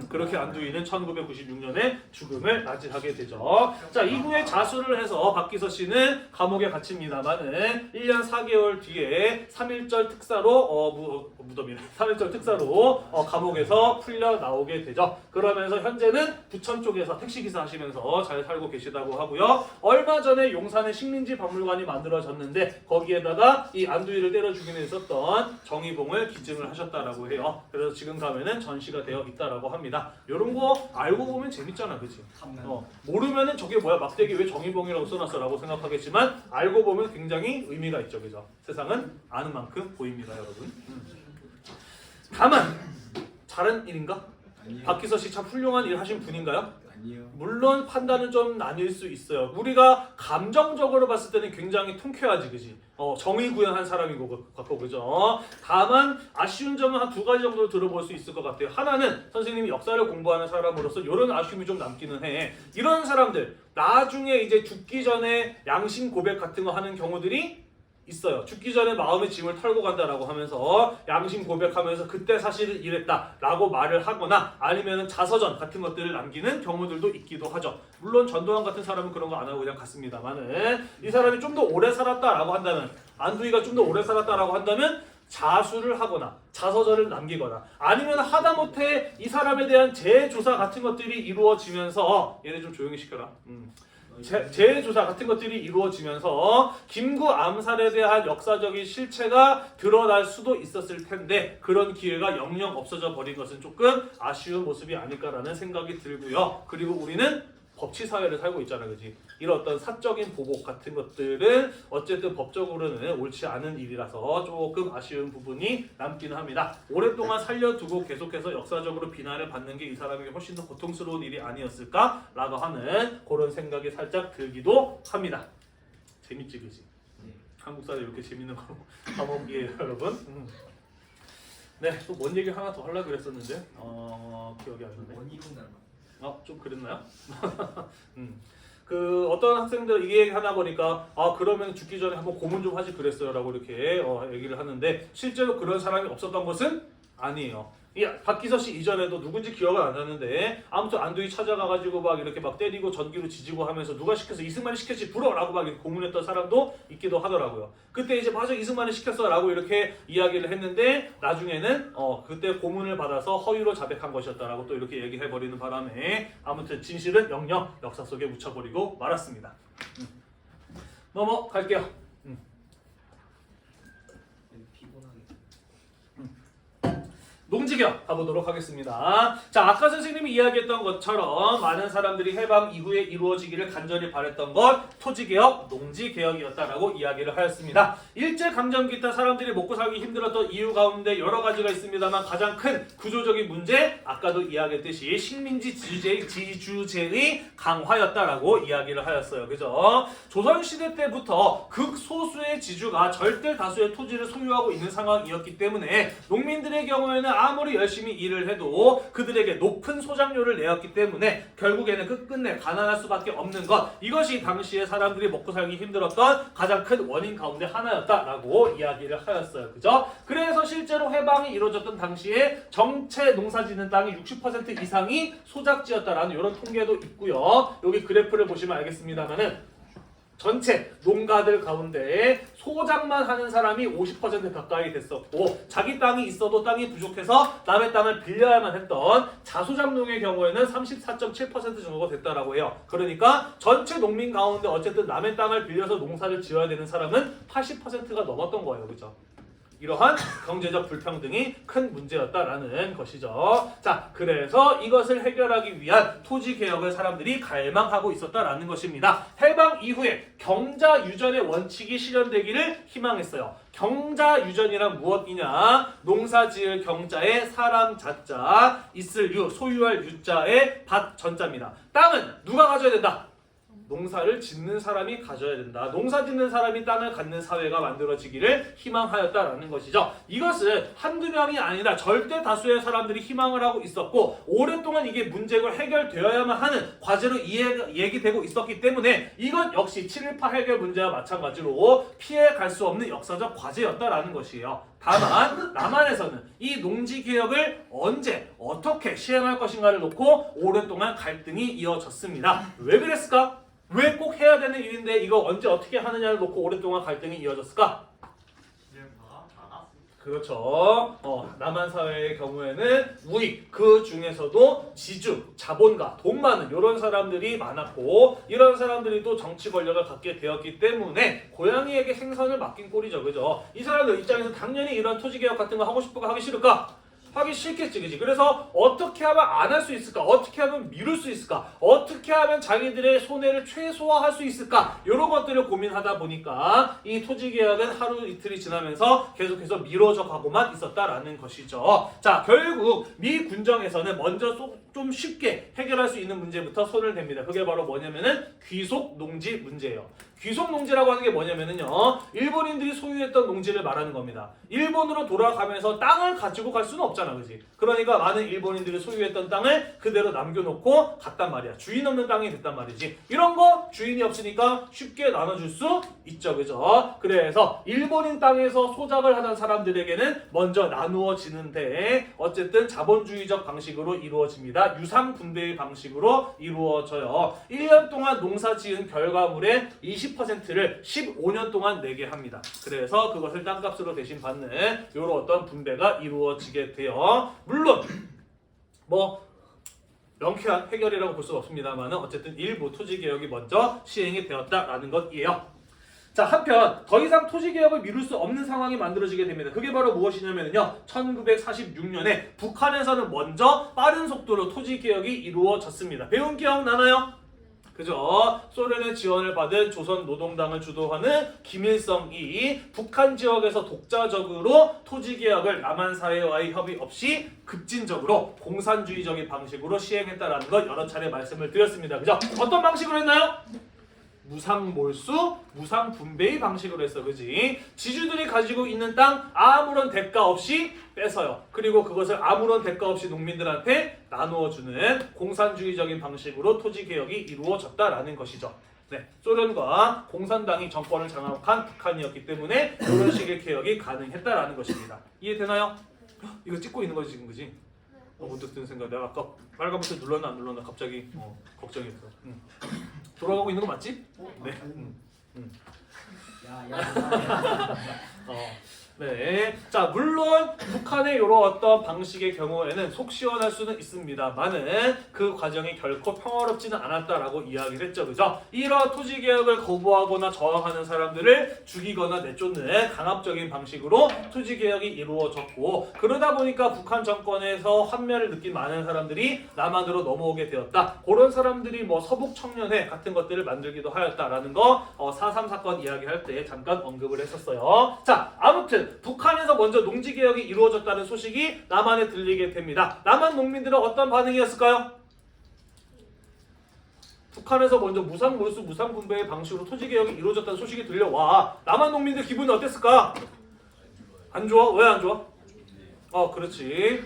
그렇게 안두희는 1996년에 죽음을 맞이하게 되죠. 자 이후에 자수를 해서 박기서 씨는 감옥에 갇힙니다만은 1년 4개월 뒤에 3.1절 특사로 무덤이네. 3.1절 특사로 감옥에서 풀려 나오게 되죠. 그러면서 현재는 부천 쪽에서 택시기사 하시면서 잘 살고 계시다고 하고요. 얼마 전에 용산에 식민지 박물관이 만들어졌는데 거기에다가 이 안두희를 때려 죽이는 있었던 정의봉을 기증을 하셨다라고 해요. 그래서 지금 가면은 전시가 되어 있다라고 합니다. 이런 거 알고 보면 재밌잖아, 그렇지? 모르면은 저게 뭐야 막대기 왜 정의봉이라고 써놨어라고 생각하겠지만 알고 보면 굉장히 의미가 있죠, 그죠? 세상은 아는 만큼 보입니다, 여러분. 다만 잘한 일인가? 아니요. 박기서 씨 참 훌륭한 일 하신 분인가요? 아니요. 물론 판단은 좀 나뉠 수 있어요. 우리가 감정적으로 봤을 때는 굉장히 통쾌하지, 그지? 정의 구현한 사람인 것 같고, 그죠? 다만 아쉬운 점은 한 두 가지 정도 들어볼 수 있을 것 같아요. 하나는 선생님이 역사를 공부하는 사람으로서 이런 아쉬움이 좀 남기는 해. 이런 사람들 나중에 이제 죽기 전에 양심 고백 같은 거 하는 경우들이 있어요. 죽기 전에 마음의 짐을 털고 간다라고 하면서 양심 고백하면서 그때 사실은 이랬다라고 말을 하거나 아니면 자서전 같은 것들을 남기는 경우들도 있기도 하죠. 물론 전도환 같은 사람은 그런 거 안 하고 그냥 갔습니다만은 이 사람이 좀 더 오래 살았다라고 한다면 안두희가 좀 더 오래 살았다라고 한다면 자수를 하거나 자서전을 남기거나 아니면 하다못해 이 사람에 대한 재조사 같은 것들이 이루어지면서 얘네 좀 조용히 시켜라. 재조사 같은 것들이 이루어지면서 김구 암살에 대한 역사적인 실체가 드러날 수도 있었을 텐데 그런 기회가 영영 없어져 버린 것은 조금 아쉬운 모습이 아닐까라는 생각이 들고요. 그리고 우리는 법치 사회를 살고 있잖아, 그지? 이런 어떤 사적인 보복 같은 것들은 어쨌든 법적으로는 옳지 않은 일이라서 조금 아쉬운 부분이 남기는 합니다. 오랫동안 살려두고 계속해서 역사적으로 비난을 받는 게 이 사람에게 훨씬 더 고통스러운 일이 아니었을까라고 하는 그런 생각이 살짝 들기도 합니다. 재밌지, 그지? 네. 한국 사회 이렇게 재밌는 거 과목이에요, 여러분. 네, 또 뭔 얘기 하나 더 하려고 그랬었는데 기억이 안 나네. 원희군 닮았. 좀 그랬나요? 그 어떤 학생들 이 얘기 하다 보니까 그러면 죽기 전에 한번 고문 좀 하지 그랬어요라고 이렇게 얘기를 하는데 실제로 그런 사람이 없었던 것은 아니에요. 이 박기서 씨 이전에도 누군지 기억은 안 나는데 아무튼 안두희 찾아가가지고 막 이렇게 막 때리고 전기로 지지고 하면서 누가 시켜서 이승만이 시켰지 불어라고 막 이렇게 고문했던 사람도 있기도 하더라고요. 그때 이제 맞아 이승만이 시켰어라고 이렇게 이야기를 했는데 나중에는 그때 고문을 받아서 허위로 자백한 것이었다라고 또 이렇게 얘기해버리는 바람에 아무튼 진실은 영영 역사 속에 묻혀버리고 말았습니다. 넘어갈게요. 피곤하게. 농지개혁 가보도록 하겠습니다. 자, 아까 선생님이 이야기했던 것처럼 많은 사람들이 해방 이후에 이루어지기를 간절히 바랬던 것 토지개혁, 농지개혁이었다라고 이야기를 하였습니다. 일제강점기 때 사람들이 먹고 살기 힘들었던 이유 가운데 여러 가지가 있습니다만 가장 큰 구조적인 문제, 아까도 이야기했듯이 식민지 지주제의 강화였다라고 이야기를 하였어요. 그죠? 조선시대 때부터 극소수의 지주가 절대 다수의 토지를 소유하고 있는 상황이었기 때문에 농민들의 경우에는 아무리 열심히 일을 해도 그들에게 높은 소장료를 내었기 때문에 결국에는 끝끝내 가난할 수밖에 없는 것, 이것이 당시에 사람들이 먹고 살기 힘들었던 가장 큰 원인 가운데 하나였다라고 이야기를 하였어요. 그죠? 그래서 실제로 해방이 이루어졌던 당시에 정체 농사짓는 땅이 60% 이상이 소작지였다라는 이런 통계도 있고요. 여기 그래프를 보시면 알겠습니다만은 전체 농가들 가운데 소작만 하는 사람이 50% 가까이 됐었고, 자기 땅이 있어도 땅이 부족해서 남의 땅을 빌려야만 했던 자소작농의 경우에는 34.7% 정도가 됐다라고 해요. 그러니까 전체 농민 가운데 어쨌든 남의 땅을 빌려서 농사를 지어야 되는 사람은 80%가 넘었던 거예요. 그죠? 이러한 경제적 불평등이 큰 문제였다라는 것이죠. 자, 그래서 이것을 해결하기 위한 토지개혁을 사람들이 갈망하고 있었다라는 것입니다. 해방 이후에 경자유전의 원칙이 실현되기를 희망했어요. 경자유전이란 무엇이냐? 농사지을 경자에 사람 자자, 있을 유, 소유할 유자에 밭 전자입니다. 땅은 누가 가져야 된다? 농사를 짓는 사람이 가져야 된다. 농사 짓는 사람이 땅을 갖는 사회가 만들어지기를 희망하였다라는 것이죠. 이것은 한두 명이 아니라 절대 다수의 사람들이 희망을 하고 있었고, 오랫동안 이게 문제가 해결되어야만 하는 과제로 얘기되고 있었기 때문에 이것 역시 7.18 해결 문제와 마찬가지로 피해갈 수 없는 역사적 과제였다라는 것이에요. 다만 남한에서는 이 농지개혁을 언제 어떻게 시행할 것인가를 놓고 오랫동안 갈등이 이어졌습니다. 왜 그랬을까? 왜 꼭 해야 되는 일인데 이거 언제 어떻게 하느냐를 놓고 오랫동안 갈등이 이어졌을까? 그렇죠. 남한 사회의 경우에는 우익, 그 중에서도 지주, 자본가, 돈 많은 이런 사람들이 많았고, 이런 사람들이 또 정치 권력을 갖게 되었기 때문에 고양이에게 생선을 맡긴 꼴이죠. 그죠? 이 사람들 입장에서 당연히 이런 토지개혁 같은 거 하고 싶을까 하기 싫을까? 하기 싫겠지, 그지? 그래서 어떻게 하면 안 할 수 있을까? 어떻게 하면 미룰 수 있을까? 어떻게 하면 자기들의 손해를 최소화할 수 있을까? 이런 것들을 고민하다 보니까 이 토지개혁은 하루 이틀이 지나면서 계속해서 미뤄져 가고만 있었다라는 것이죠. 자, 결국 미 군정에서는 먼저 좀 쉽게 해결할 수 있는 문제부터 손을 댑니다. 그게 바로 뭐냐면은 귀속 농지 문제예요. 귀속 농지라고 하는 게 뭐냐면은요, 일본인들이 소유했던 농지를 말하는 겁니다. 일본으로 돌아가면서 땅을 가지고 갈 수는 없잖아, 그지? 그러니까 많은 일본인들이 소유했던 땅을 그대로 남겨놓고 갔단 말이야. 주인 없는 땅이 됐단 말이지. 이런 거 주인이 없으니까 쉽게 나눠줄 수 있죠, 그죠? 그래서 일본인 땅에서 소작을 하던 사람들에게는 먼저 나누어지는데 어쨌든 자본주의적 방식으로 이루어집니다. 유상분배의 방식으로 이루어져요. 1년 동안 농사 지은 결과물의 20%를 15년 동안 내게 합니다. 그래서 그것을 땅값으로 대신 받는 이런 어떤 분배가 이루어지게 돼요. 물론 명쾌한 해결이라고 볼 수는 없습니다만 어쨌든 일부 토지개혁이 먼저 시행이 되었다라는 것이에요. 자, 한편 더 이상 토지개혁을 미룰 수 없는 상황이 만들어지게 됩니다. 그게 바로 무엇이냐면요, 1946년에 북한에서는 먼저 빠른 속도로 토지개혁이 이루어졌습니다. 배운 기억나나요? 그죠? 소련의 지원을 받은 조선노동당을 주도하는 김일성이 북한 지역에서 독자적으로 토지개혁을 남한 사회와의 협의 없이 급진적으로 공산주의적인 방식으로 시행했다라는 것 여러 차례 말씀을 드렸습니다. 그죠? 어떤 방식으로 했나요? 무상몰수, 무상분배의 방식으로 했어. 그지? 지주들이 가지고 있는 땅 아무런 대가 없이 뺏어요. 그리고 그것을 아무런 대가 없이 농민들한테 나누어주는 공산주의적인 방식으로 토지개혁이 이루어졌다라는 것이죠. 네, 소련과 공산당이 정권을 장악한 북한이었기 때문에 이런 식의 개혁이 가능했다라는 것입니다. 이해되나요? 이거 찍고 있는 거지 지금, 그지? 문득 드는 생각. 내가 아까 빨간 버튼 눌렀나 안 눌렀나 갑자기 걱정이 됐어. 돌아가고 있는 거 맞지? 네. 네. 자, 물론 북한의 이런 어떤 방식의 경우에는 속 시원할 수는 있습니다만은 그 과정이 결코 평화롭지는 않았다라고 이야기를 했죠. 그죠? 이러한 토지 개혁을 거부하거나 저항하는 사람들을 죽이거나 내쫓는 강압적인 방식으로 토지 개혁이 이루어졌고, 그러다 보니까 북한 정권에서 환멸을 느낀 많은 사람들이 남한으로 넘어오게 되었다. 그런 사람들이 뭐 서북 청년회 같은 것들을 만들기도 하였다라는 거 4.3 사건 이야기할 때 잠깐 언급을 했었어요. 자, 아무튼 북한에서 먼저 농지 개혁이 이루어졌다는 소식이 남한에 들리게 됩니다. 남한 농민들은 어떤 반응이었을까요? 북한에서 먼저 무상몰수, 무상분배의 방식으로 토지 개혁이 이루어졌다는 소식이 들려와 남한 농민들 기분이 어땠을까? 안 좋아? 왜 안 좋아? 그렇지.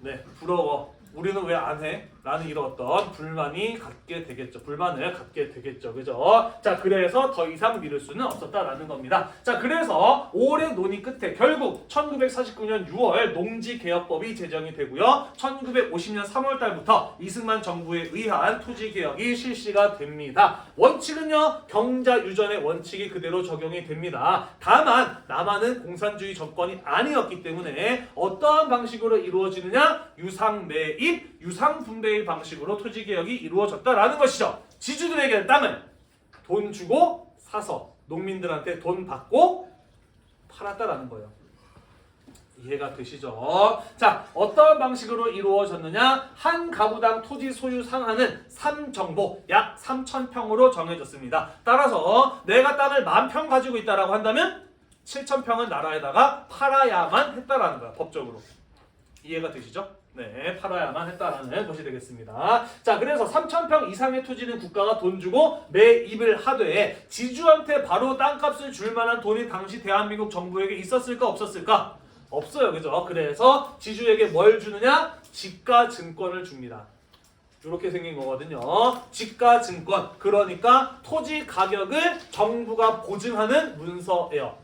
네, 부러워. 우리는 왜 안 해? 라는 이런 어떤 불만이 갖게 되겠죠. 불만을 갖게 되겠죠. 그죠? 자, 그래서 더 이상 미룰 수는 없었다라는 겁니다. 자, 그래서 오래 논의 끝에 결국 1949년 6월 농지개혁법이 제정이 되고요. 1950년 3월 달부터 이승만 정부에 의한 토지개혁이 실시가 됩니다. 원칙은요, 경자유전의 원칙이 그대로 적용이 됩니다. 다만 남한은 공산주의 정권이 아니었기 때문에 어떠한 방식으로 이루어지느냐? 유상매입, 유상분배의 방식으로 토지개혁이 이루어졌다라는 것이죠. 지주들에게 땅을 돈 주고 사서 농민들한테 돈 받고 팔았다라는 거예요. 이해가 되시죠? 자, 어떤 방식으로 이루어졌느냐? 한 가구당 토지 소유 상한은 3정보, 약 3,000평으로 정해졌습니다. 따라서 내가 땅을 10,000평 가지고 있다라고 한다면 7,000평은 나라에다가 팔아야만 했다라는 거야, 법적으로. 이해가 되시죠? 네, 팔아야만 했다라는 것이 되겠습니다. 자, 그래서 3,000평 이상의 토지는 국가가 돈 주고 매입을 하되 지주한테 바로 땅값을 줄 만한 돈이 당시 대한민국 정부에게 있었을까 없었을까? 없어요. 그죠? 그래서 지주에게 뭘 주느냐? 지가증권을 줍니다. 이렇게 생긴 거거든요. 지가증권. 그러니까 토지 가격을 정부가 보증하는 문서예요.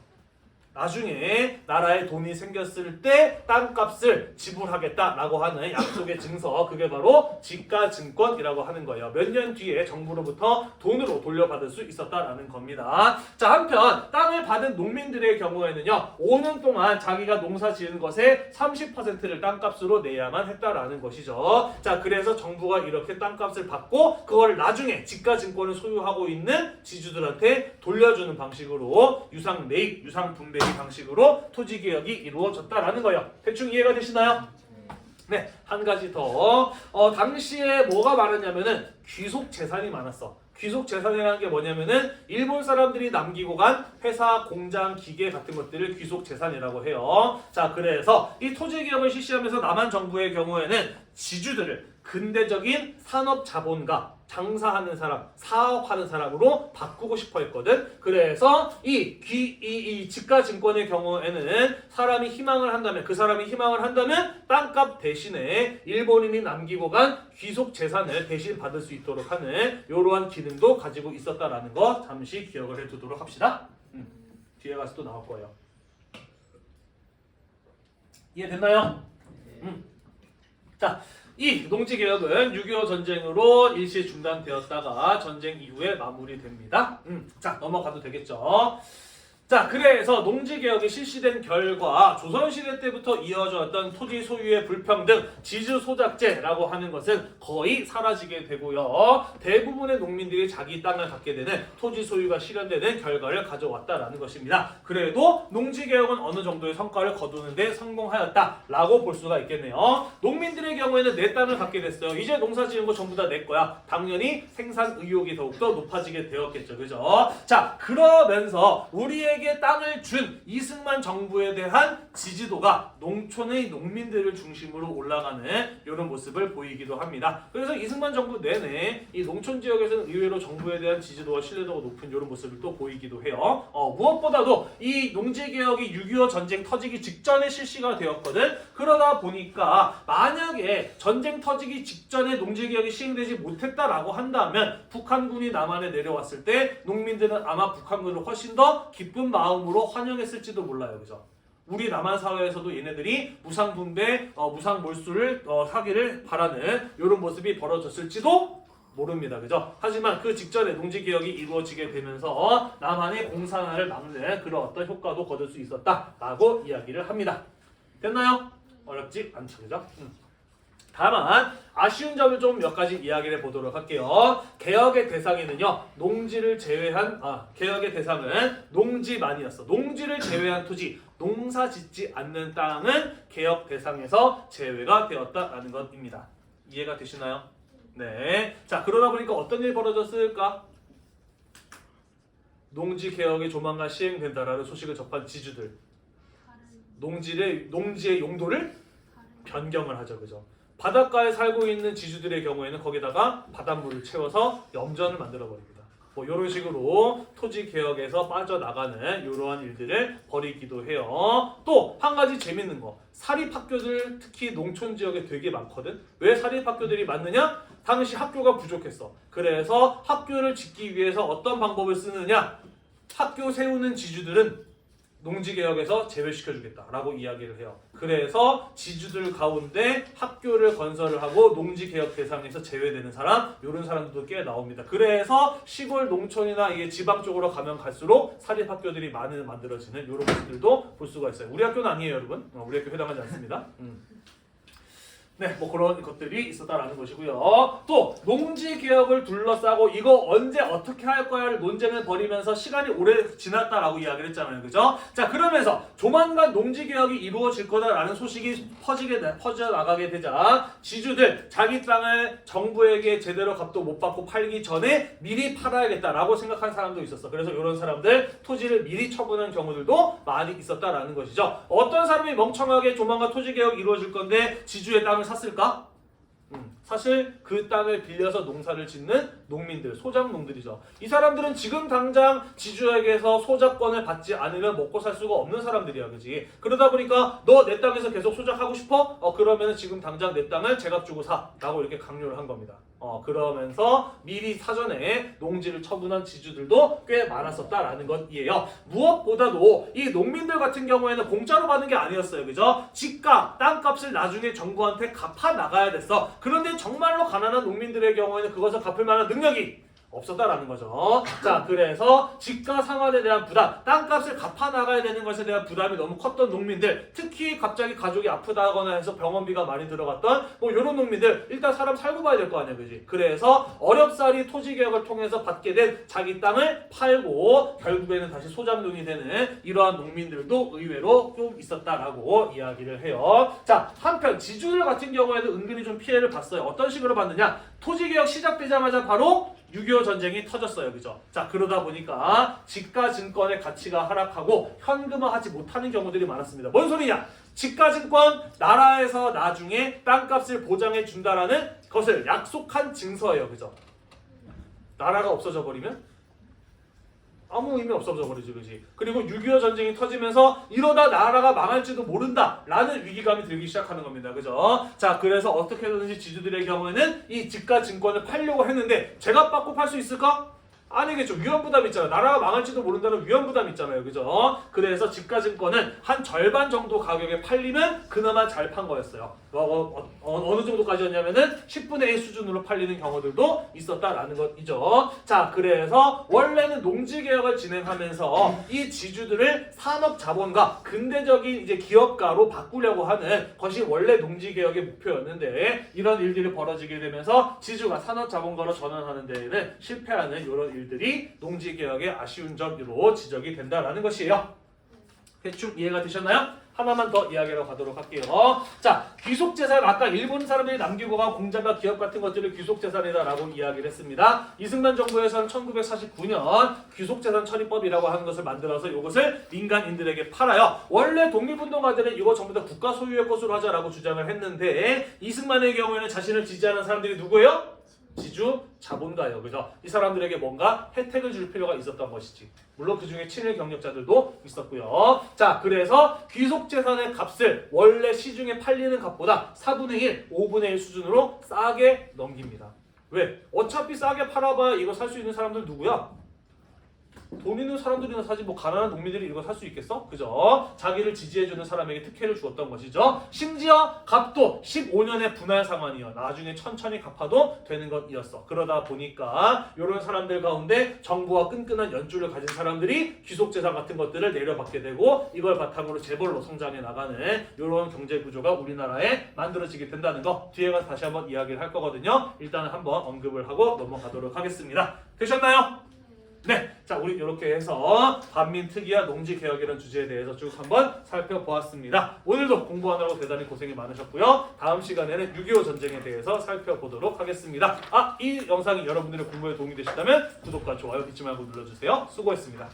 나중에 나라에 돈이 생겼을 때 땅값을 지불하겠다라고 하는 약속의 증서, 그게 바로 지가증권이라고 하는 거예요. 몇 년 뒤에 정부로부터 돈으로 돌려받을 수 있었다라는 겁니다. 자, 한편 땅을 받은 농민들의 경우에는요, 5년 동안 자기가 농사 지은 것의 30%를 땅값으로 내야만 했다라는 것이죠. 자, 그래서 정부가 이렇게 땅값을 받고 그걸 나중에 지가증권을 소유하고 있는 지주들한테 돌려주는 방식으로 유상매입, 유상분배 방식으로 토지개혁이 이루어졌다라는 거예요. 대충 이해가 되시나요? 네, 한 가지 더. 당시에 뭐가 많았냐면은 귀속 재산이 많았어. 귀속 재산이라는 게 뭐냐면은 일본 사람들이 남기고 간 회사, 공장, 기계 같은 것들을 귀속 재산이라고 해요. 자, 그래서 이 토지개혁을 실시하면서 남한 정부의 경우에는 지주들을 근대적인 산업 자본가, 장사하는 사람, 사업하는 사람으로 바꾸고 싶어 했거든. 그래서 이 지가증권의 경우에는 사람이 희망을 한다면 땅값 대신에 일본인이 남기고 간 귀속 재산을 대신 받을 수 있도록 하는 이러한 기능도 가지고 있었다라는 거 잠시 기억을 해두도록 합시다. 뒤에 가서 또 나올 거예요. 이해됐나요? 자, 이 농지개혁은 6.25 전쟁으로 일시 중단되었다가 전쟁 이후에 마무리됩니다. 자, 넘어가도 되겠죠. 자, 그래서 농지개혁이 실시된 결과 조선시대 때부터 이어져 왔던 토지 소유의 불평등, 지주소작제라고 하는 것은 거의 사라지게 되고요. 대부분의 농민들이 자기 땅을 갖게 되는 토지 소유가 실현되는 결과를 가져왔다라는 것입니다. 그래도 농지개혁은 어느 정도의 성과를 거두는 데 성공하였다라고 볼 수가 있겠네요. 농민들의 경우에는 내 땅을 갖게 됐어요. 이제 농사 지은 거 전부 다 내 거야. 당연히 생산 의욕이 더욱더 높아지게 되었겠죠. 그죠? 자, 그러면서 우리에게 땅을 준 이승만 정부에 대한 지지도가 농촌의 농민들을 중심으로 올라가는 이런 모습을 보이기도 합니다. 그래서 이승만 정부 내내 이 농촌 지역에서는 의외로 정부에 대한 지지도와 신뢰도가 높은 이런 모습을 또 보이기도 해요. 무엇보다도 이 농지개혁이 6.25 전쟁 터지기 직전에 실시가 되었거든. 그러다 보니까 만약에 전쟁 터지기 직전에 농지개혁이 시행되지 못했다라고 한다면 북한군이 남한에 내려왔을 때 농민들은 아마 북한군을 훨씬 더 기쁜 마음으로 환영했을지도 몰라요. 그죠? 우리 남한 사회에서도 얘네들이 무상분배, 무상몰수를 하기를 바라는 이런 모습이 벌어졌을지도 모릅니다. 그죠? 하지만 그 직전에 농지개혁이 이루어지게 되면서 남한의 공산화를 막는 그런 어떤 효과도 거둘 수 있었다라고 이야기를 합니다. 됐나요? 어렵지 않죠. 그죠? 다만 아쉬운 점을 좀 몇 가지 이야기를 해보도록 할게요. 개혁의 대상에는요. 개혁의 대상은 농지만이었어. 농지를 제외한 토지, 농사 짓지 않는 땅은 개혁 대상에서 제외가 되었다라는 것입니다. 이해가 되시나요? 네. 자, 그러다 보니까 어떤 일이 벌어졌을까? 농지 개혁이 조만간 시행된다라는 소식을 접한 지주들. 농지의 용도를 변경을 하죠. 그죠? 바닷가에 살고 있는 지주들의 경우에는 거기다가 바닷물을 채워서 염전을 만들어 버립니다. 뭐 이런 식으로 토지 개혁에서 빠져나가는 이러한 일들을 벌이기도 해요. 또 한 가지 재밌는 거, 사립학교들 특히 농촌 지역에 되게 많거든. 왜 사립학교들이 많느냐? 당시 학교가 부족했어. 그래서 학교를 짓기 위해서 어떤 방법을 쓰느냐? 학교 세우는 지주들은 농지개혁에서 제외시켜주겠다라고 이야기를 해요. 그래서 지주들 가운데 학교를 건설을 하고 농지개혁 대상에서 제외되는 사람, 이런 사람들도 꽤 나옵니다. 그래서 시골 농촌이나 이게 지방 쪽으로 가면 갈수록 사립학교들이 많이 만들어지는 이런 모습들도 볼 수가 있어요. 우리 학교는 아니에요, 여러분. 우리 학교 해당하지 않습니다. 네, 뭐 그런 것들이 있었다라는 것이고요. 또 농지 개혁을 둘러싸고 이거 언제 어떻게 할 거야를 논쟁을 벌이면서 시간이 오래 지났다라고 이야기를 했잖아요, 그죠? 자, 그러면서 조만간 농지 개혁이 이루어질 거다라는 소식이 퍼져 나가게 되자 지주들 자기 땅을 정부에게 제대로 값도 못 받고 팔기 전에 미리 팔아야겠다라고 생각한 사람도 있었어. 그래서 이런 사람들 토지를 미리 처분한 경우들도 많이 있었다라는 것이죠. 어떤 사람이 멍청하게 조만간 토지 개혁이 이루어질 건데 지주의 땅을 샀을까? 사실 그 땅을 빌려서 농사를 짓는 농민들, 소작농들이죠. 이 사람들은 지금 당장 지주에게서 소작권을 받지 않으면 먹고 살 수가 없는 사람들이야, 그지? 그러다 보니까 너 내 땅에서 계속 소작하고 싶어? 그러면 지금 당장 내 땅을 제값 주고 사 라고 이렇게 강요를 한 겁니다. 그러면서 미리 사전에 농지를 처분한 지주들도 꽤 많았었다라는 것이에요. 무엇보다도 이 농민들 같은 경우에는 공짜로 받는 게 아니었어요, 그죠? 집값, 땅값을 나중에 정부한테 갚아 나가야 됐어. 그런데 정말로 가난한 농민들의 경우에는 그것을 갚을 만한 능력이 없었다라는 거죠. 자, 그래서 집가 상환에 대한 부담, 땅값을 갚아 나가야 되는 것에 대한 부담이 너무 컸던 농민들, 특히 갑자기 가족이 아프다거나 해서 병원비가 많이 들어갔던 뭐 이런 농민들, 일단 사람 살고 봐야 될 거 아니야, 그지? 그래서 어렵사리 토지 개혁을 통해서 받게 된 자기 땅을 팔고 결국에는 다시 소작농이 되는 이러한 농민들도 의외로 좀 있었다라고 이야기를 해요. 자, 한편 지주들 같은 경우에는 은근히 좀 피해를 봤어요. 어떤 식으로 봤느냐? 토지 개혁 시작되자마자 바로 6.25 전쟁이 터졌어요. 그죠? 자, 그러다 보니까 지가증권의 가치가 하락하고 현금화하지 못하는 경우들이 많았습니다. 뭔 소리냐? 지가증권, 나라에서 나중에 땅값을 보장해 준다라는 것을 약속한 증서예요. 그죠? 나라가 없어져 버리면 아무 의미 없어져 버리죠, 그지? 그리고 6.25 전쟁이 터지면서 이러다 나라가 망할지도 모른다라는 위기감이 들기 시작하는 겁니다, 그죠? 자, 그래서 어떻게 해서든지 지주들의 경우에는 이 지가증권을 팔려고 했는데 제값 받고 팔 수 있을까? 아니겠죠. 위험부담 있잖아요. 나라가 망할지도 모른다는 위험부담 있잖아요, 그죠? 그래서 지가증권은 한 절반 정도 가격에 팔리면 그나마 잘 판 거였어요. 어느 정도까지였냐면은 10분의 1 수준으로 팔리는 경우들도 있었다라는 것이죠. 자, 그래서 원래는 농지개혁을 진행하면서 이 지주들을 산업자본가, 근대적인 이제 기업가로 바꾸려고 하는 것이 원래 농지개혁의 목표였는데 이런 일들이 벌어지게 되면서 지주가 산업자본가로 전환하는 데에는 실패하는 이런 일들이 농지개혁의 아쉬운 점으로 지적이 된다라는 것이에요. 대충 이해가 되셨나요? 하나만 더 이야기하러 가도록 할게요. 자, 귀속재산, 아까 일본 사람들이 남기고 간 공장과 기업 같은 것들을 귀속재산이다라고 이야기를 했습니다. 이승만 정부에서는 1949년 귀속재산 처리법이라고 하는 것을 만들어서 이것을 민간인들에게 팔아요. 원래 독립운동가들은 이거 전부 다 국가 소유의 것으로 하자라고 주장을 했는데 이승만의 경우에는 자신을 지지하는 사람들이 누구예요? 지주 자본가예요. 그죠? 이 사람들에게 뭔가 혜택을 줄 필요가 있었던 것이지. 물론 그 중에 친일 경력자들도 있었고요. 자, 그래서 귀속재산의 값을 원래 시중에 팔리는 값보다 4분의 1, 5분의 1 수준으로 싸게 넘깁니다. 왜? 어차피 싸게 팔아봐야 이거 살 수 있는 사람들 누구야? 돈 있는 사람들이나 사지 뭐 가난한 농민들이 이거 살 수 있겠어? 그죠? 자기를 지지해주는 사람에게 특혜를 주었던 것이죠. 심지어 값도 15년의 분할 상환이요. 나중에 천천히 갚아도 되는 것이었어. 그러다 보니까 이런 사람들 가운데 정부와 끈끈한 연줄을 가진 사람들이 귀속재산 같은 것들을 내려받게 되고 이걸 바탕으로 재벌로 성장해 나가는 이런 경제 구조가 우리나라에 만들어지게 된다는 거 뒤에 가서 다시 한번 이야기를 할 거거든요. 일단은 한번 언급을 하고 넘어가도록 하겠습니다. 되셨나요? 네, 자 우리 이렇게 해서 반민특위와 농지개혁이라는 주제에 대해서 쭉 한번 살펴보았습니다. 오늘도 공부하느라고 대단히 고생이 많으셨고요. 다음 시간에는 6.25 전쟁에 대해서 살펴보도록 하겠습니다. 이 영상이 여러분들의 공부에 도움이 되셨다면 구독과 좋아요 잊지 말고 눌러주세요. 수고했습니다.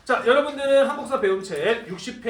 자, 여러분들은 한국사 배움 책 60회